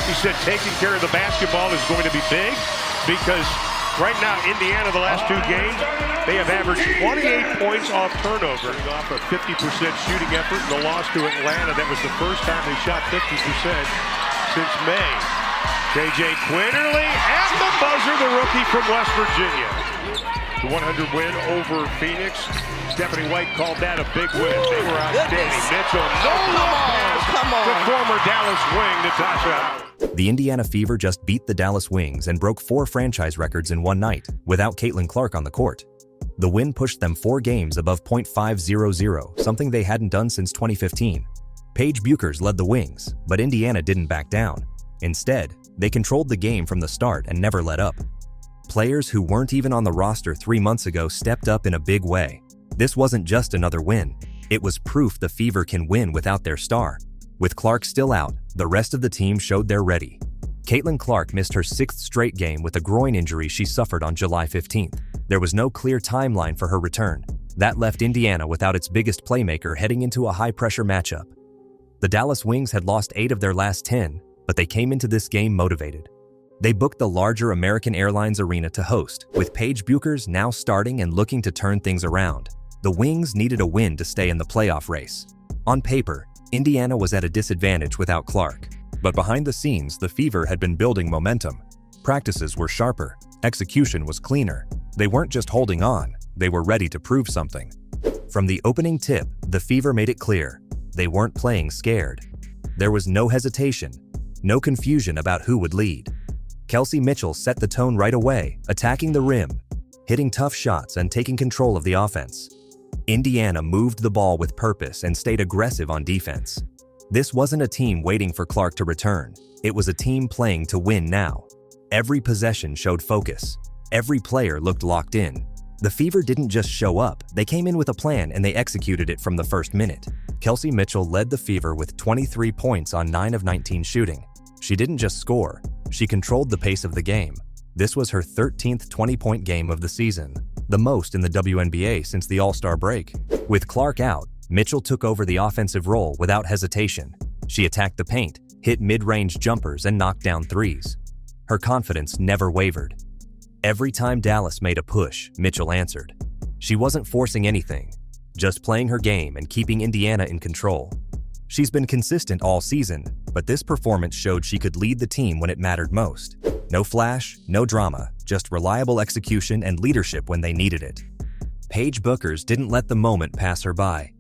He said taking care of the basketball is going to be big because right now, Indiana, the last 2 games, they have averaged 28 points off turnover. Off a 50% shooting effort in the loss to Atlanta. That was the first time they shot 50% since May. J.J. Quinterly at the buzzer, the rookie from West Virginia. The 100 win over Phoenix. Stephanie White called that a big win. They were outstanding. Mitchell, no-look pass to former Dallas wing Natasha. The Indiana Fever just beat the Dallas Wings and broke 4 franchise records in one night without Caitlin Clark on the court. The win pushed them 4 games above .500, something they hadn't done since 2015. Paige Bueckers led the Wings, but Indiana didn't back down. Instead, they controlled the game from the start and never let up. Players who weren't even on the roster 3 months ago stepped up in a big way. This wasn't just another win. It was proof the Fever can win without their star. With Clark still out, the rest of the team showed they're ready. Caitlin Clark missed her 6th straight game with a groin injury she suffered on July 15th. There was no clear timeline for her return. That left Indiana without its biggest playmaker heading into a high-pressure matchup. The Dallas Wings had lost 8 of their last 10, but they came into this game motivated. They booked the larger American Airlines Arena to host, with Paige Bueckers now starting and looking to turn things around. The Wings needed a win to stay in the playoff race. On paper, Indiana was at a disadvantage without Clark, but behind the scenes, the Fever had been building momentum. Practices were sharper, execution was cleaner. They weren't just holding on, they were ready to prove something. From the opening tip, the Fever made it clear, they weren't playing scared. There was no hesitation, no confusion about who would lead. Kelsey Mitchell set the tone right away, attacking the rim, hitting tough shots and taking control of the offense. Indiana moved the ball with purpose and stayed aggressive on defense. This wasn't a team waiting for Clark to return. It was a team playing to win now. Every possession showed focus. Every player looked locked in. The Fever didn't just show up, they came in with a plan and they executed it from the first minute. Kelsey Mitchell led the Fever with 23 points on 9 of 19 shooting. She didn't just score, she controlled the pace of the game. This was her 13th 20-point game of the season, the most in the WNBA since the All-Star break. With Clark out, Mitchell took over the offensive role without hesitation. She attacked the paint, hit mid-range jumpers, and knocked down threes. Her confidence never wavered. Every time Dallas made a push, Mitchell answered. She wasn't forcing anything, just playing her game and keeping Indiana in control. She's been consistent all season, but this performance showed she could lead the team when it mattered most. No flash, no drama, just reliable execution and leadership when they needed it. Paige Bueckers didn't let the moment pass her by.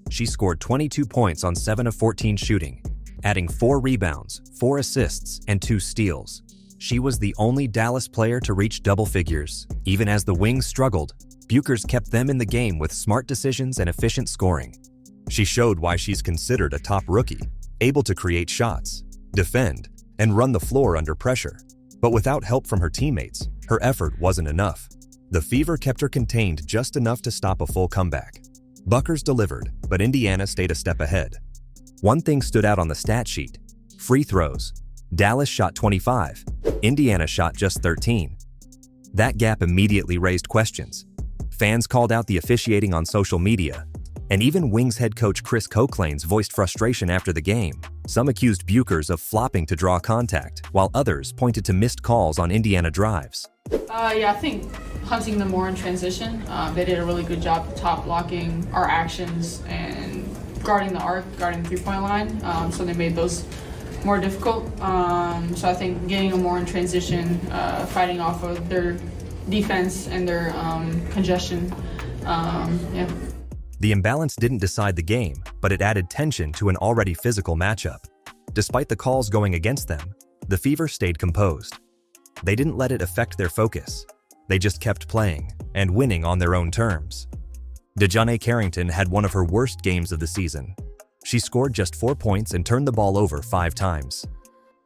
She scored 22 points on 7 of 14 shooting, adding 4 rebounds, 4 assists, and 2 steals. She was the only Dallas player to reach double figures. Even as the Wings struggled, Bueckers kept them in the game with smart decisions and efficient scoring. She showed why she's considered a top rookie, able to create shots, defend, and run the floor under pressure. But without help from her teammates, her effort wasn't enough. The Fever kept her contained just enough to stop a full comeback. Bueckers delivered, but Indiana stayed a step ahead. One thing stood out on the stat sheet: free throws. Dallas shot 25, Indiana shot just 13. That gap immediately raised questions. Fans called out the officiating on social media, and even Wings head coach Chris Coclains voiced frustration after the game. Some accused Bueckers of flopping to draw contact, while others pointed to missed calls on Indiana drives. I think hunting them more in transition. They did a really good job of top blocking our actions and guarding the arc, guarding the three-point line, so they made those more difficult. So I think getting them more in transition, fighting off of their defense and their congestion, The imbalance didn't decide the game, but it added tension to an already physical matchup. Despite the calls going against them, the Fever stayed composed. They didn't let it affect their focus. They just kept playing and winning on their own terms. DeJounte Carrington had one of her worst games of the season. She scored just 4 points and turned the ball over 5 times.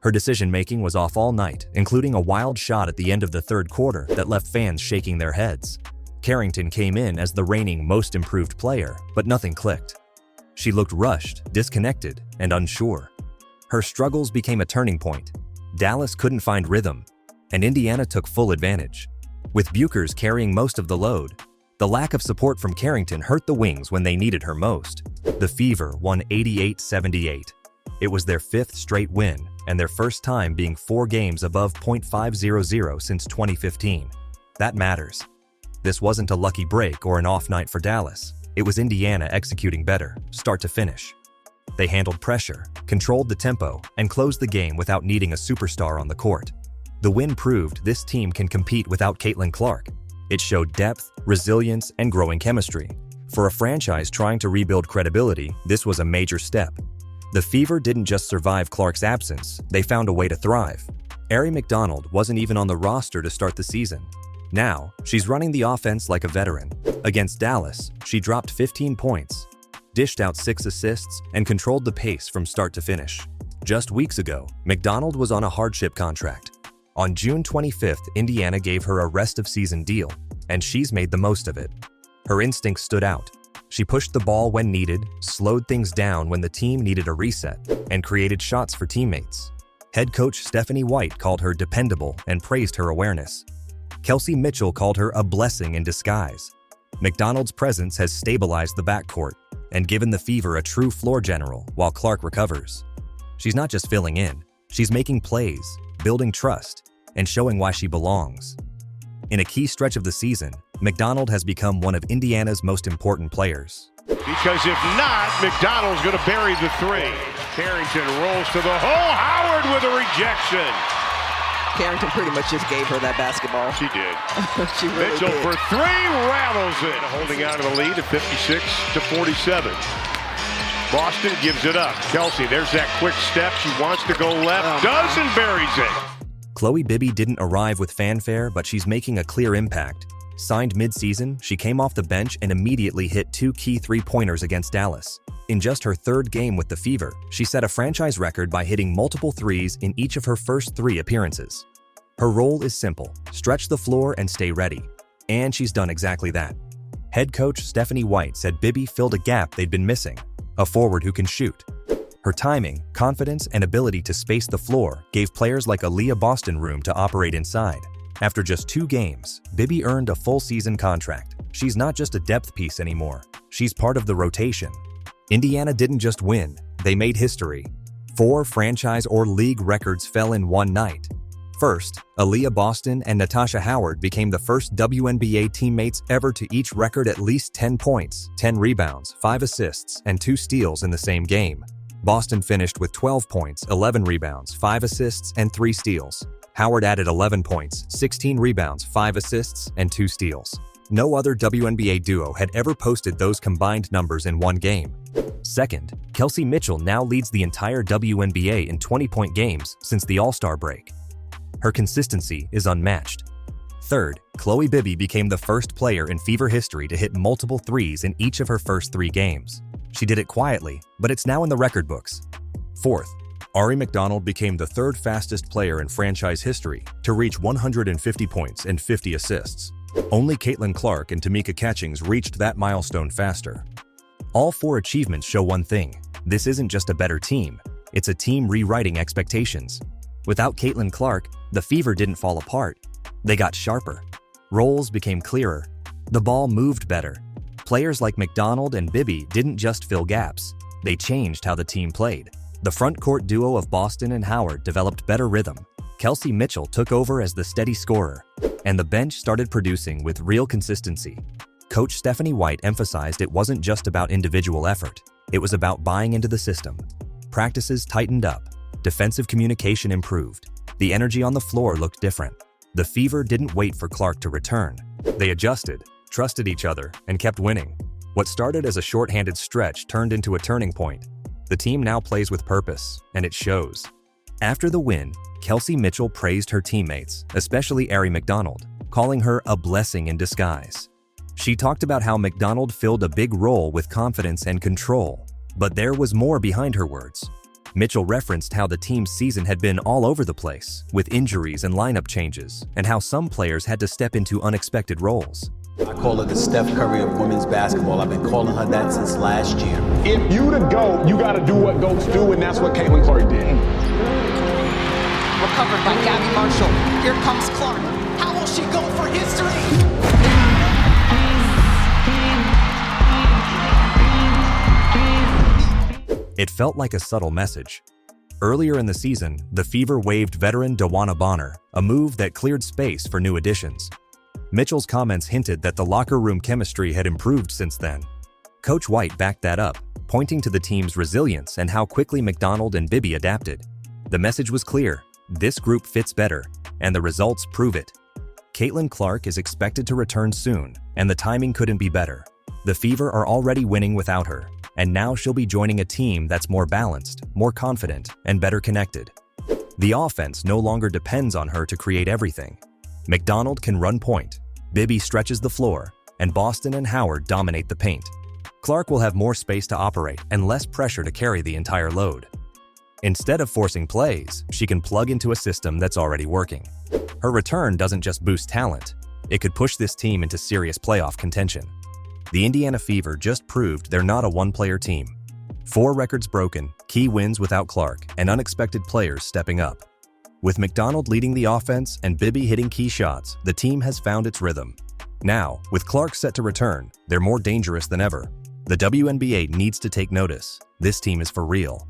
Her decision-making was off all night, including a wild shot at the end of the third quarter that left fans shaking their heads. Carrington came in as the reigning most improved player, but nothing clicked. She looked rushed, disconnected, and unsure. Her struggles became a turning point. Dallas couldn't find rhythm, and Indiana took full advantage. With Bueckers carrying most of the load, the lack of support from Carrington hurt the Wings when they needed her most. The Fever won 88-78. It was their 5th straight win and their first time being 4 games above .500 since 2015. That matters. This wasn't a lucky break or an off night for Dallas. It was Indiana executing better, start to finish. They handled pressure, controlled the tempo, and closed the game without needing a superstar on the court. The win proved this team can compete without Caitlin Clark. It showed depth, resilience, and growing chemistry. For a franchise trying to rebuild credibility, this was a major step. The Fever didn't just survive Clark's absence, they found a way to thrive. Ari McDonald wasn't even on the roster to start the season. Now, she's running the offense like a veteran. Against Dallas, she dropped 15 points, dished out 6 assists, and controlled the pace from start to finish. Just weeks ago, McDonald was on a hardship contract. On June 25th, Indiana gave her a rest-of-season deal, and she's made the most of it. Her instincts stood out. She pushed the ball when needed, slowed things down when the team needed a reset, and created shots for teammates. Head coach Stephanie White called her dependable and praised her awareness. Kelsey Mitchell called her a blessing in disguise. McDonald's presence has stabilized the backcourt and given the Fever a true floor general while Clark recovers. She's not just filling in, she's making plays, building trust, and showing why she belongs. In a key stretch of the season, McDonald has become one of Indiana's most important players. Because if not, McDonald's going to bury the 3. Carrington rolls to the hole. Howard with a rejection. Carrington pretty much just gave her that basketball. She did. She really Mitchell did. for 3, rattles it. Holding out of the lead at 56-47. Boston gives it up. Kelsey, there's that quick step. She wants to go left, does, and buries it. Chloe Bibby didn't arrive with fanfare, but she's making a clear impact. Signed mid-season, she came off the bench and immediately hit 2 key 3-pointers against Dallas. In just her 3rd game with the Fever, she set a franchise record by hitting multiple threes in each of her first 3 appearances. Her role is simple: stretch the floor and stay ready. And she's done exactly that. Head coach Stephanie White said Bibby filled a gap they'd been missing, a forward who can shoot. Her timing, confidence, and ability to space the floor gave players like Aaliyah Boston room to operate inside. After just 2 games, Bibby earned a full-season contract. She's not just a depth piece anymore. She's part of the rotation. Indiana didn't just win, they made history. 4 franchise or league records fell in one night. First, Aaliyah Boston and Natasha Howard became the first WNBA teammates ever to each record at least 10 points, 10 rebounds, 5 assists, and 2 steals in the same game. Boston finished with 12 points, 11 rebounds, 5 assists, and 3 steals. Howard added 11 points, 16 rebounds, 5 assists, and 2 steals. No other WNBA duo had ever posted those combined numbers in one game. Second, Kelsey Mitchell now leads the entire WNBA in 20-point games since the All-Star break. Her consistency is unmatched. Third, Chloe Bibby became the first player in Fever history to hit multiple threes in each of her first 3 games. She did it quietly, but it's now in the record books. Fourth, Ari McDonald became the 3rd fastest player in franchise history to reach 150 points and 50 assists. Only Caitlin Clark and Tamika Catchings reached that milestone faster. All 4 achievements show one thing: this isn't just a better team, it's a team rewriting expectations. Without Caitlin Clark, the Fever didn't fall apart. They got sharper. Roles became clearer. The ball moved better. Players like McDonald and Bibby didn't just fill gaps, they changed how the team played. The front court duo of Boston and Howard developed better rhythm. Kelsey Mitchell took over as the steady scorer, and the bench started producing with real consistency. Coach Stephanie White emphasized it wasn't just about individual effort, it was about buying into the system. Practices tightened up, defensive communication improved, the energy on the floor looked different. The Fever didn't wait for Clark to return. They adjusted, trusted each other, and kept winning. What started as a shorthanded stretch turned into a turning point. The team now plays with purpose, and it shows. After the win, Kelsey Mitchell praised her teammates, especially Ari McDonald, calling her a blessing in disguise. She talked about how McDonald filled a big role with confidence and control, but there was more behind her words. Mitchell referenced how the team's season had been all over the place, with injuries and lineup changes, and how some players had to step into unexpected roles. I call her the Steph Curry of women's basketball. I've been calling her that since last year. If you the GOAT, you got to do what GOATs do, and that's what Caitlin Clark did. Recovered by Gabby Marshall. Here comes Clark. How will she go for history? It felt like a subtle message. Earlier in the season, the Fever waived veteran Dawana Bonner, a move that cleared space for new additions. Mitchell's comments hinted that the locker room chemistry had improved since then. Coach White backed that up, pointing to the team's resilience and how quickly McDonald and Bibby adapted. The message was clear: this group fits better, and the results prove it. Caitlin Clark is expected to return soon, and the timing couldn't be better. The Fever are already winning without her, and now she'll be joining a team that's more balanced, more confident, and better connected. The offense no longer depends on her to create everything. McDonald can run point, Bibby stretches the floor, and Boston and Howard dominate the paint. Clark will have more space to operate and less pressure to carry the entire load. Instead of forcing plays, she can plug into a system that's already working. Her return doesn't just boost talent, it could push this team into serious playoff contention. The Indiana Fever just proved they're not a one-player team. 4 records broken, key wins without Clark, and unexpected players stepping up. With McDonald leading the offense and Bibby hitting key shots, the team has found its rhythm. Now, with Clark set to return, they're more dangerous than ever. The WNBA needs to take notice. This team is for real.